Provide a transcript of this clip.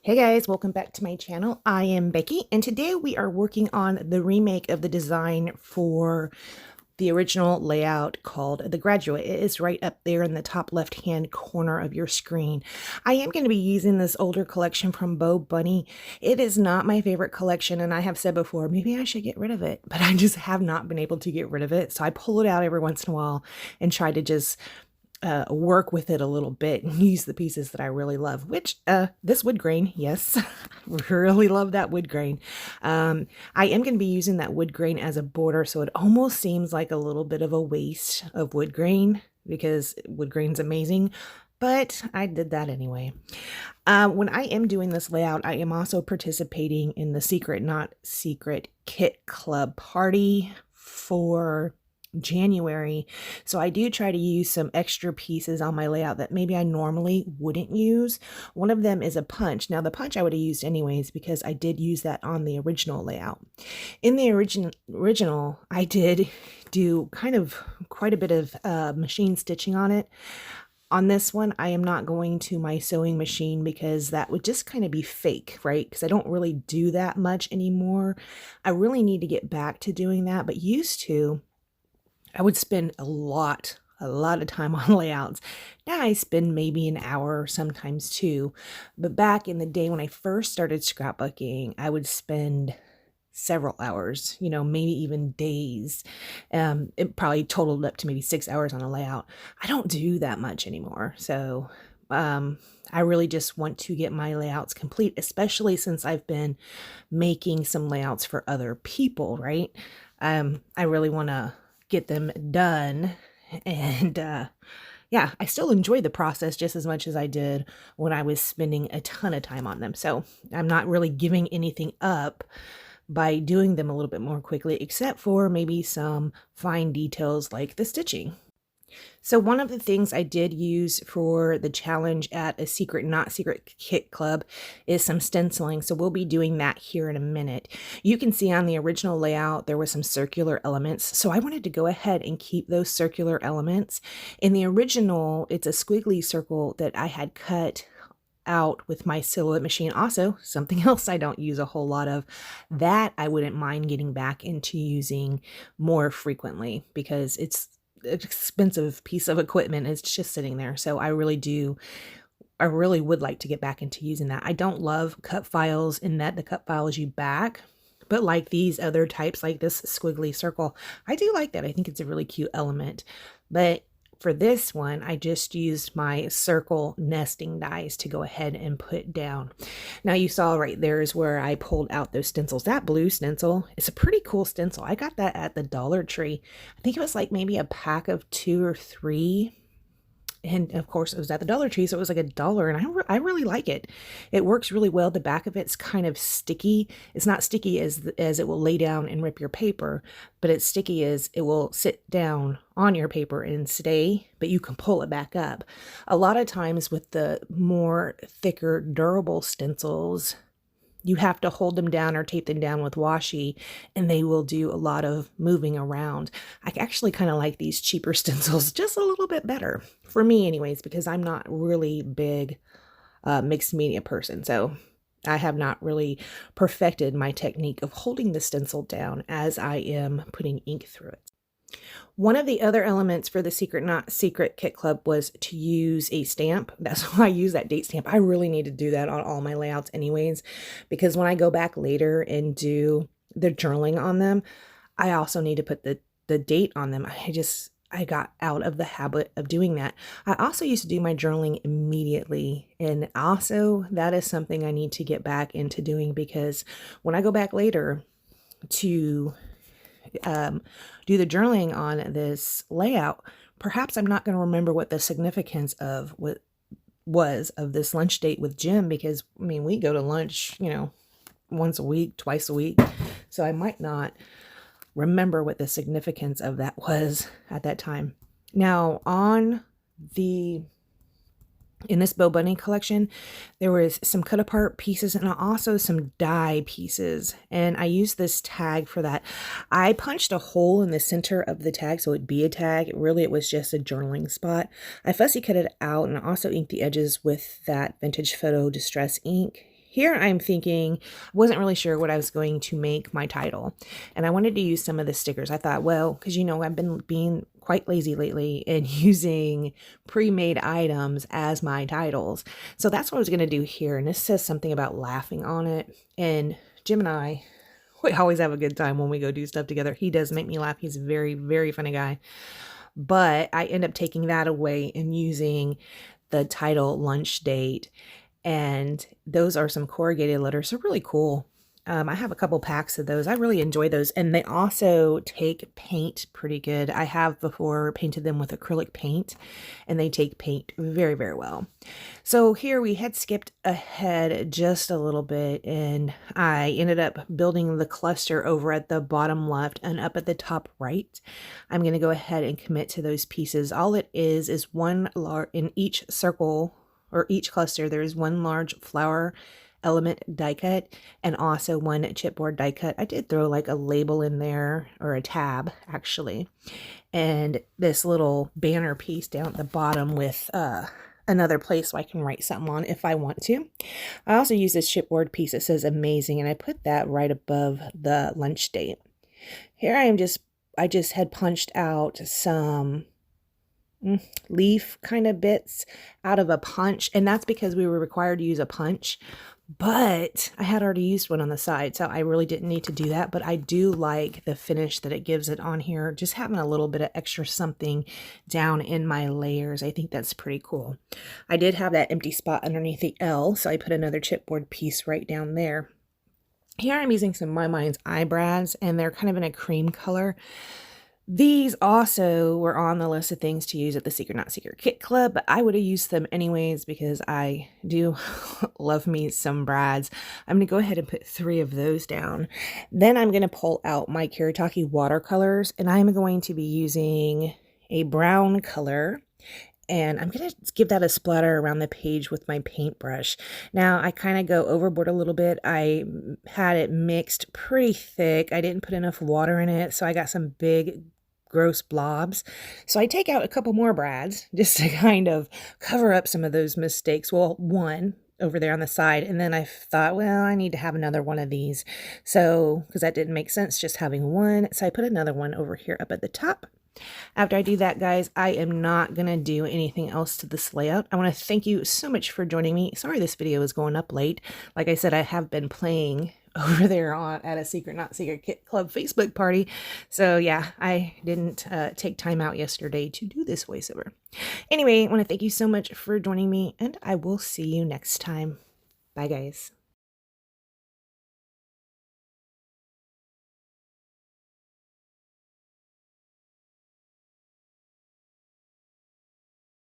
Hey guys, welcome back to my channel. I am Becky, and today we are working on the remake of the design for the original layout called The Graduate. It is right up there in the top left-hand corner of your screen. I am going to be using this older collection from Bo Bunny. It is not my favorite collection, and I have said before, maybe I should get rid of it, but I just have not been able to get rid of it. So I pull it out every once in a while and try to just work with it a little bit and use the pieces that I really love, which this wood grain, yes, really love that wood grain. I am going to be using that wood grain as a border, so it almost seems like a little bit of a waste of wood grain because wood grain's amazing, but I did that anyway. When I am doing this layout, I am also participating in the Secret Not Secret Kit Club party for January. So I do try to use some extra pieces on my layout that maybe I normally wouldn't use. One of them is a punch. Now the punch I would have used anyways because I did use that on the original layout. In the original, I did do quite a bit of machine stitching on it. On this one, I am not going to my sewing machine because that would just kind of be fake, right? Because I don't really do that much anymore. I really need to get back to doing that, but used to, I would spend a lot of time on layouts. Now I spend maybe an hour, sometimes two. But back in the day when I first started scrapbooking, I would spend several hours, maybe even days. It probably totaled up to maybe 6 hours on a layout. I don't do that much anymore. So I really just want to get my layouts complete, especially since I've been making some layouts for other people, right? I really want to get them done. And yeah, I still enjoy the process just as much as I did when I was spending a ton of time on them. So I'm not really giving anything up by doing them a little bit more quickly, except for maybe some fine details like the stitching. So one of the things I did use for the challenge at a Secret Not Secret Kit Club is some stenciling. So we'll be doing that here in a minute. You can see on the original layout, there were some circular elements. So I wanted to go ahead and keep those circular elements. In the original, it's a squiggly circle that I had cut out with my silhouette machine. Also, something else I don't use a whole lot of that I wouldn't mind getting back into using more frequently because it's expensive piece of equipment. It's just sitting there. So I really would like to get back into using that. I don't love cut files in that the cut files you back, but like these other types, like this squiggly circle, I do like that. I think it's a really cute element. But for this one, I just used my circle nesting dies to go ahead and put down. Now you saw right there is where I pulled out those stencils. That blue stencil is a pretty cool stencil. I got that at the Dollar Tree. I think it was like maybe a pack of 2 or 3. And of course it was at the Dollar Tree, so it was like $1, and I really like it. It works really well. The back of it's kind of sticky. It's not sticky as it will lay down and rip your paper, but it's sticky as it will sit down on your paper and stay, but you can pull it back up. A lot of times with the more thicker durable stencils, you have to hold them down or tape them down with washi, and they will do a lot of moving around. I actually kind of like these cheaper stencils just a little bit better, for me anyways, because I'm not really big mixed media person. So I have not really perfected my technique of holding the stencil down as I am putting ink through it. One of the other elements for the Secret Not Secret Kit Club was to use a stamp. That's why I use that date stamp. I really need to do that on all my layouts anyways, because when I go back later and do the journaling on them, I also need to put the date on them. I got out of the habit of doing that. I also used to do my journaling immediately. And also that is something I need to get back into doing, because when I go back later to do the journaling on this layout, perhaps I'm not going to remember what the significance of what was of this lunch date with Jim, because I mean, we go to lunch, once a week, twice a week. So I might not remember what the significance of that was at that time. Now in this Bo Bunny collection, there was some cut apart pieces and also some die pieces. And I used this tag for that. I punched a hole in the center of the tag so it'd be a tag. Really, it was just a journaling spot. I fussy cut it out and also inked the edges with that Vintage Photo Distress ink. here I'm thinking, I wasn't really sure what I was going to make my title. And I wanted to use some of the stickers. I thought, well, because you know, I've been being quite lazy lately and using pre-made items as my titles. So that's what I was going to do here. And this says something about laughing on it. And Jim and I, we always have a good time when we go do stuff together. He does make me laugh. He's a very, very funny guy. But I end up taking that away and using the title lunch date. And those are some corrugated letters. They're really cool. I have a couple packs of those. I really enjoy those. And they also take paint pretty good. I have before painted them with acrylic paint, and they take paint very, very well. So here we had skipped ahead just a little bit, and I ended up building the cluster over at the bottom left and up at the top right. I'm going to go ahead and commit to those pieces. All it is one in each circle or each cluster, there is one large flower element die cut and also one chipboard die cut. I did throw like a label in there, or a tab actually, and this little banner piece down at the bottom with another place so I can write something on if I want to. I also use this chipboard piece that says amazing, and I put that right above the lunch date. Here I just had punched out some leaf kind of bits out of a punch, and that's because we were required to use a punch, but I had already used one on the side, so I really didn't need to do that. But I do like the finish that it gives it on here, just having a little bit of extra something down in my layers. I think that's pretty cool. I did have that empty spot underneath the L, so I put another chipboard piece right down there. Here I'm using some My Mind's eyebrows, and they're kind of in a cream color. These also were on the list of things to use at the Secret Not Secret Kit Club, but I would have used them anyways because I do love me some brads. I'm going to go ahead and put 3 of those down. Then I'm going to pull out my Kiritaki watercolors, and I'm going to be using a brown color. And I'm going to give that a splatter around the page with my paintbrush. Now, I kind of go overboard a little bit. I had it mixed pretty thick. I didn't put enough water in it, so I got some big, gross blobs. So I take out a couple more brads just to kind of cover up some of those mistakes. Well, one over there on the side, and then I thought, well, I need to have another one of these. So, because that didn't make sense just having one, so I put another one over here up at the top. After I do that, guys, I am not going to do anything else to this layout. I want to thank you so much for joining me. Sorry this video is going up late. Like I said, I have been playing over there at a Secret Not Secret Kit Club Facebook party. So yeah, I didn't take time out yesterday to do this voiceover. Anyway, I want to thank you so much for joining me, and I will see you next time. Bye, guys.